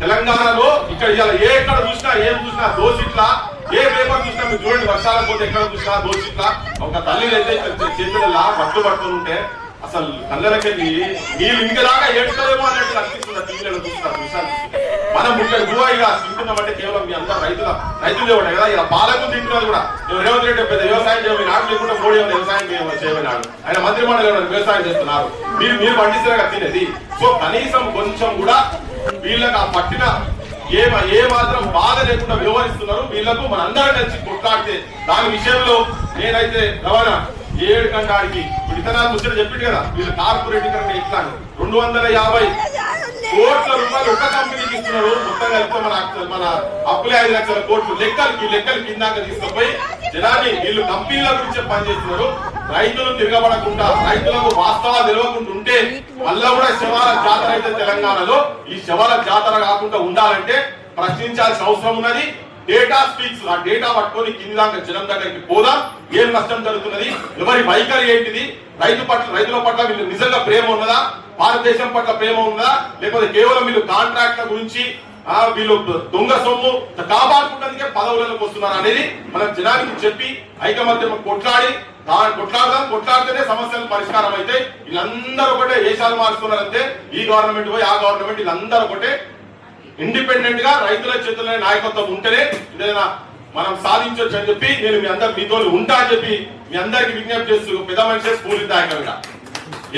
తెలంగాణలో ఇక్కడ ఏ ఎక్కడ చూసినా ఏం చూసినా దోసిట్లా ఏ పేపర్ చూసినా మీరు చూడండి వర్షాల పోతే ఎక్కడ చూసినా దోసిట్లా ఒక తల్లి అయితే చేతులలా పట్టు పట్టుకుని ఉంటే అసలు కళ్ళకెళ్ళి నీళ్ళు ఇంకలాగా ఏడుస్తారేమో అన్నట్టు అనిపిస్తుంది టీవీలో చూస్తారు విషయాలు. మనం ముఖ్య గువాయిగా తింటున్నామంటే కేవలం మీ అందరూ రైతులే ఉంటాయి కదా. ఇలా పాలకు తింటున్నారు కూడా రేవంత్ రెడ్డి పెద్ద వ్యవసాయం చేయమని నాడు లేకుండా మోడీ వ్యవసాయం చేయమన్నాడు. ఆయన మంత్రి మండలి వ్యవసాయం చేస్తున్నారు. మీరు పండిస్తారా తినేది. సో కనీసం కొంచెం కూడా వీళ్ళకి ఆ పట్టిన ఏ మాత్రం బాధ లేకుండా వ్యవహరిస్తున్నారు. వీళ్లకు మన అందరం కలిసి కొట్లాడితే దాని విషయంలో నేనైతే రవాణా 7 గంటలకి విత్తనాలు ముచ్చట చెప్పింది కదా. వీళ్ళు కార్పొరేటీకరణ ఇట్లా 250 కోట్ల రూపాయలు ఒక కంపెనీకి ఇస్తున్నారు. మొత్తం కలిపితే మన అప్పులే 5 లక్షల కోట్లు లెక్కలు కిందాక తీసుకుపోయి జనాన్ని వీళ్ళు కంపెనీల గురించి పనిచేస్తున్నారు. రైతులు తిరగబడకుండా రైతులకు వాస్తవాలు తెలియకుండా ఉంటే మళ్ళా కూడా శవాల జాతర అయితే తెలంగాణలో ఈ శవాల జాతర కాకుండా ఉండాలంటే ప్రశ్నించాల్సిన అవసరం ఉన్నది. Data speaks. ఆ డేటా పట్టుకొని కింది దాకా జనం దగ్గరికి పోదాం. ఏం నష్టం జరుగుతున్నది, ఎవరి వైఖరి ఏంటిది, రైతుల పట్ల వీళ్ళు నిజంగా ప్రేమ ఉన్నదా, భారతదేశం పట్ల ప్రేమ ఉన్నదా, లేకపోతే కేవలం వీళ్ళు కాంట్రాక్ట్ల గురించి వీళ్ళు దొంగ సొమ్ము కాపాడుకుంటే పదవులకు వస్తున్నారు అనేది మనం జనానికి చెప్పి ఐకమత్యం కొట్లాడితేనే సమస్యలు పరిష్కారం అయితే. వీళ్ళందరూ ఒకటే వేషాలు మారుస్తున్నారంటే ఈ గవర్నమెంట్ పోయి ఆ గవర్నమెంట్ వీళ్ళందరూ ఒకటే. ఇండిపెండెంట్ గా రైతుల చేతుల్లో నాయకత్వం ఉంటేనే ఏదైనా మనం సాధించవచ్చు అని చెప్పి నేను మీతో ఉంటా అని చెప్పి మీ అందరికి విజ్ఞప్తి చేస్తూ పెద్ద మనిషి స్ఫూర్తి దాయకంగా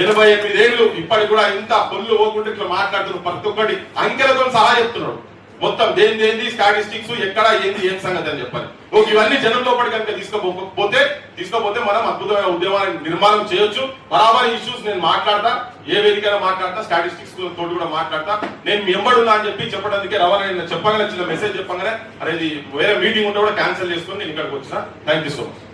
88 ఏళ్ళు ఇప్పటికి కూడా ఇంత పొల్లు పోకుండా ఇట్లా మాట్లాడుతున్నారు. ప్రతి ఒక్కటి అంకెలతో సహా చెప్తున్నాడు. మొత్తం దేంది స్టాటిస్టిక్స్ ఎక్కడ ఏంది ఏం సంగతి అని చెప్పాలి. ఇవన్నీ జనం లోపలి కనుక తీసుకోపోతే మనం అద్భుతమైన ఉద్యమాన్ని నిర్మాణం చేయొచ్చు. బరాబర్ ఇష్యూస్ నేను మాట్లాడతా, ఏ వేదికైనా మాట్లాడతా, స్టాటిస్టిక్స్ తోటి కూడా మాట్లాడతా. నేను మీ ఎంబడున్నా అని చెప్పి చెప్పడానికి రవాణా చెప్పగానే చిన్న మెసేజ్ చెప్పగానే అనేది వేరే మీటింగ్ ఉంటే కూడా క్యాన్సిల్ చేసుకుని నేను ఇక్కడికి వచ్చిన. Thank you so much.